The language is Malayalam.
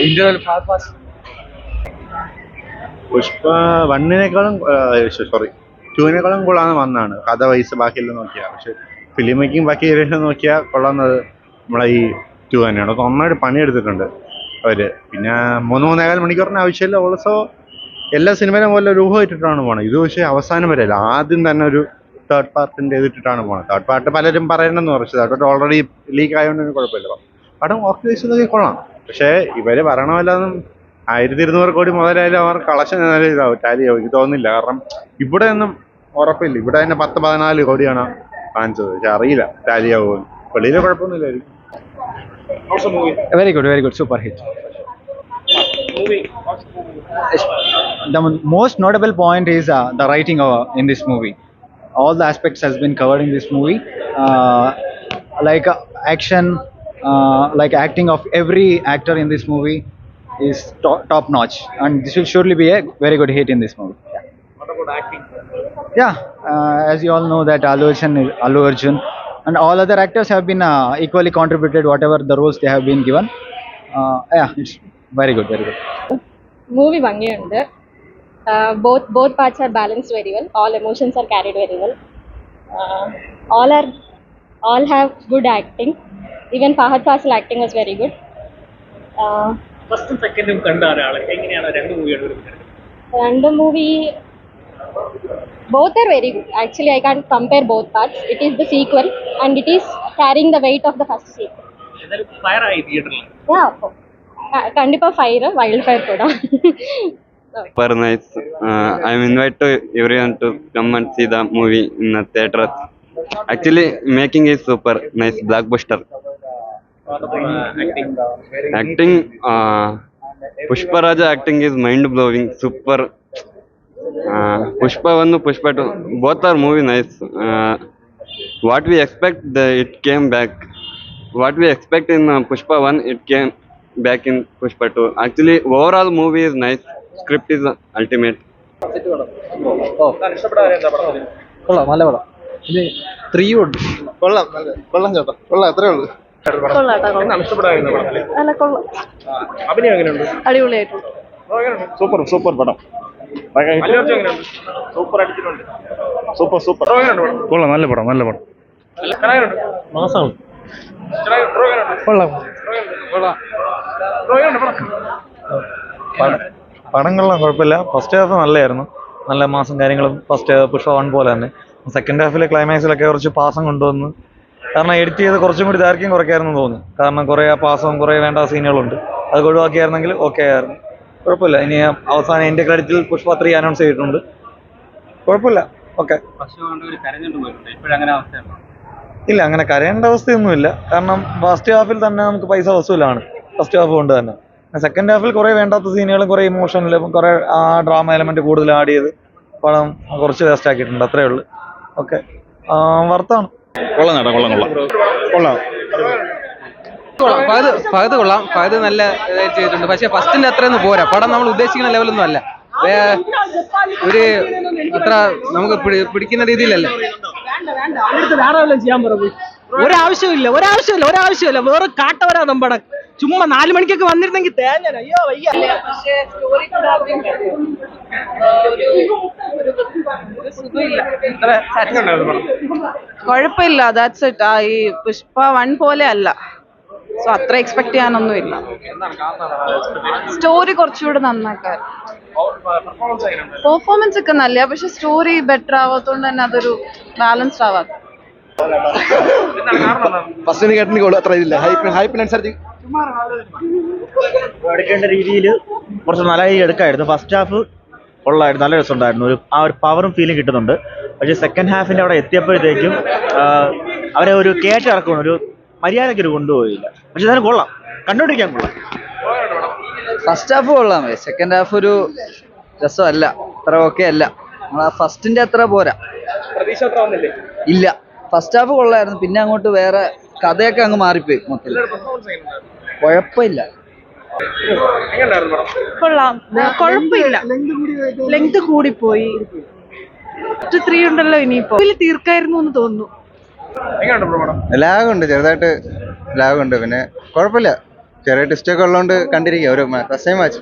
ഇന്റർവെൽ ഫാസ്റ്റ് പുഷ്പ വണ്ണിനേക്കാളും സോറി ടൂവിനേക്കാളും കൊള്ളാന്ന് വന്നാണ് കഥ വയസ്സ് ബാക്കിയെല്ലാം നോക്കിയാൽ. പക്ഷെ ഫിലിം മേക്കിംഗ് ബാക്കി നോക്കിയാൽ കൊള്ളാവുന്നത് നമ്മളെ ഈ ടു തന്നെയാണ്. നന്നായിട്ട് പണിയെടുത്തിട്ടുണ്ട് അവര്. പിന്നെ 3-3.25 മണിക്കൂറിന് ആവശ്യമില്ല. ഓൾസോ എല്ലാ സിനിമയിലും പോലെ രൂപമായിട്ടിട്ടാണ് പോണത്. ഇത് പക്ഷേ അവസാനം വരെ അല്ല, ആദ്യം തന്നെ ഒരു തേർഡ് പാർട്ടിന്റെ ഇതിട്ടിട്ടാണ് പോണത്. തേർഡ് പാർട്ട് പലരും പറയണമെന്ന് പറഞ്ഞു. തേർഡ് പാർട്ട് ഓൾറെഡി ലീക്ക് ആയതുകൊണ്ട് കുഴപ്പമില്ല. പടം ഓക്കെ വെച്ചതൊക്കെ കൊള്ളാം. പക്ഷേ ഇവര് പറയണമല്ലാതും 1200 കോടി മുതലായാലും അവർ കളക്ഷൻ ഇതാവും, ടാലി ആവും. എനിക്ക് തോന്നുന്നില്ല. കാരണം ഇവിടെ ഒന്നും ഉറപ്പില്ല. ഇവിടെ തന്നെ 10-14 കോടിയാണ് കാണിച്ചത്. പക്ഷെ അറിയില്ല ടാലി ആവുമോ. വെളിയിലെ കുഴപ്പമൊന്നുമില്ലായിരിക്കും. Very good, very good, super hit. The most notable point is the writing in this movie. All the aspects has been covered in this movie, like action, like acting of every actor in this movie is top notch, and this will surely be a very good hit in this movie. What about acting? Yeah, as you all know that Allu Arjun and all other actors have been equally contributed whatever the roles they have been given. Yeah, it's very good, very good. Movie ഭംഗിയുണ്ട്. Both parts are balanced very well. All emotions are carried very well. All have good acting. Even Fahad Fasil acting was very good. ഫസ്റ്റും സെക്കൻഡും കണ്ട ആളാണ്. എങ്ങനെയാണ് രണ്ട് മൂവിയാണ്? രണ്ട് movie both are very good. Actually, I can't compare both parts. It is the sequel and it is carrying the weight of the first sequel. എന്നാലും ഫയർ ആയി തിയേറ്ററിൽ. Yeah, കണ്ടിപ്പാ ഫയർ വൈൽഡ് ഫയർ കൂടാ. Super nice. I'm invite to everyone to come and see the movie in the theater. Actually, making is super nice, blockbuster. Acting, Pushpa Raja acting is mind blowing, super. Pushpa 1, Pushpa 2, both are movie nice. What we expect, it came back. What we expect in Pushpa 1, it came back in Pushpa 2. Actually, overall movie is nice. Script is ultimate. കൊള്ളാം, നല്ല പടം. ഇത് 3 ഉണ്ട്. കൊള്ളാം ചേട്ടാ, കൊള്ളാം, അത്രേ ഉള്ളൂ. അഭിനയം എങ്ങനെയുണ്ട്? അടിപൊളിയായിട്ടുണ്ട്. സൂപ്പർ പടം. സൂപ്പർ അടിച്ചിട്ടുണ്ട്. സൂപ്പർ കൊള്ളാം, നല്ല പടം. മാസാണ്. പടം കൊള്ളാം, കുഴപ്പമില്ല. ഫസ്റ്റ് ഹാഫ് നല്ലതായിരുന്നു, നല്ല മാസം കാര്യങ്ങളും. ഫസ്റ്റ് പുഷ്പ 1 പോലെ തന്നെ. സെക്കൻഡ് ഹാഫിലെ ക്ലൈമാക്സിലൊക്കെ കുറച്ച് പാസം കൊണ്ടുവന്ന്, കാരണം എഡിറ്റ് ചെയ്ത് കുറച്ചും കൂടി ദൈർഘ്യം കുറയ്ക്കായിരുന്നു തോന്നുന്നു. കാരണം കുറേ പാസവും കുറേ വേണ്ട സീനുകളുണ്ട്. അത് ഒഴിവാക്കിയായിരുന്നെങ്കിൽ ഓക്കെ ആയിരുന്നു. കുഴപ്പമില്ല. ഇനി അവസാനം എൻ്റെ ക്രെഡിറ്റിൽ പുഷ്പ 3 അനൗൺസ് ചെയ്തിട്ടുണ്ട്. കുഴപ്പമില്ല, ഓക്കെ. ഇല്ല, അങ്ങനെ കരയേണ്ട അവസ്ഥയൊന്നുമില്ല. കാരണം ഫസ്റ്റ് ഹാഫിൽ തന്നെ നമുക്ക് പൈസ വസൂലാണ്, ഫസ്റ്റ് ഹാഫ് കൊണ്ട് തന്നെ. സെക്കൻഡ് ഹാഫിൽ കുറേ വേണ്ടാത്ത സീനുകളും കുറേ ഇമോഷനിലും കുറേ ഡ്രാമ എലമെന്റ് കൂടുതൽ ആഡ് ചെയ്ത് പടം കുറച്ച് വേസ്റ്റ് ആക്കിയിട്ടുണ്ട്, അത്രേ ഉള്ളൂ. ഓക്കെ, വർത്താണ്. കൊള്ളാം ചേട്ടാ, കൊള്ളാം. ഫഹദ് കൊള്ളാം. ഫഹദ് നല്ല ഇതായിട്ട് ചെയ്തിട്ടുണ്ട്. പക്ഷെ ഫസ്റ്റിന്റെ അത്രയൊന്നും പോരാ. പടം നമ്മൾ ഉദ്ദേശിക്കുന്ന ലെവലൊന്നും അല്ല. ഒരു അത്ര നമുക്ക് പിടിക്കുന്ന രീതിയിലല്ല. ഒരാവശ്യമില്ല. വേറെ കാട്ടവരാ നമ്മടെ. ചുമ്മാ 4 മണിക്കൊക്കെ വന്നിരുന്നെങ്കിൽ തേഞ്ഞ. അയ്യോ വയ്യ. കുഴപ്പമില്ല. That's it. ഈ പുഷ്പ 1 പോലെ അല്ല. സോ അത്ര എക്സ്പെക്ട് ചെയ്യാനൊന്നുമില്ല. സ്റ്റോറി കുറച്ചുകൂടെ നന്നാക്കാൻ. പെർഫോമൻസ് ഒക്കെ നല്ല, പക്ഷെ സ്റ്റോറി ബെറ്റർ ആവാത്തോണ്ട് തന്നെ അതൊരു ബാലൻസ്ഡ് ആവാത്ത. ഫസ്റ്റ് കേട്ടിട്ട് അത്ര ഇല്ല. ഹൈപ്പിനനുസരിച്ച് എടുക്കേണ്ട രീതിയിൽ കുറച്ച് നല്ലതായി എടുക്കായിരുന്നു. ഫസ്റ്റ് ഹാഫ് കൊള്ളായിരുന്നു, നല്ല രസമുണ്ടായിരുന്നു. ഒരു പവറും ഫീലും കിട്ടുന്നുണ്ട്. പക്ഷേ സെക്കൻഡ് ഹാഫിൻ്റെ അവിടെ എത്തിയപ്പോഴത്തേക്കും അവരെ ഒരു കയറ്റിറക്കണം, ഒരു മര്യാദയ്ക്ക് കൊണ്ടുപോയില്ല. പക്ഷെ അതിന് കൊള്ളാം, കണ്ടുപിടിക്കാൻ കൊള്ളാം. ഫസ്റ്റ് ഹാഫ് കൊള്ളാം. സെക്കൻഡ് ഹാഫ് ഒരു രസമല്ല, അത്ര ഓക്കെ അല്ല. നമ്മളാ ഫസ്റ്റിന്റെ അത്ര പോരാ. ഇല്ല, ഫസ്റ്റ് ഹാഫ് കൊള്ളായിരുന്നു. പിന്നെ അങ്ങോട്ട് വേറെ കഥയൊക്കെ അങ്ങ് മാറിപ്പോയി മൊത്തത്തിൽ. കുഴപ്പമില്ല, കൊള്ളാം, കുഴപ്പമില്ല. ലെങ്ത് കൂടിപ്പോയി. 3 ഉണ്ടല്ലോ, ഇനിയിപ്പോ തീർക്കായിരുന്നു എന്ന് തോന്നുന്നു. ലാഗുണ്ട് ചെറുതായിട്ട്. ലാഗുണ്ട്. പിന്നെ കുഴപ്പമില്ല, ചെറിയ ട്വിസ്റ്റൊക്കെ ഉള്ളതുകൊണ്ട് കണ്ടിരിക്കുക. ഒരു ഫസ്റ്റ് ടൈം വാച്ച്.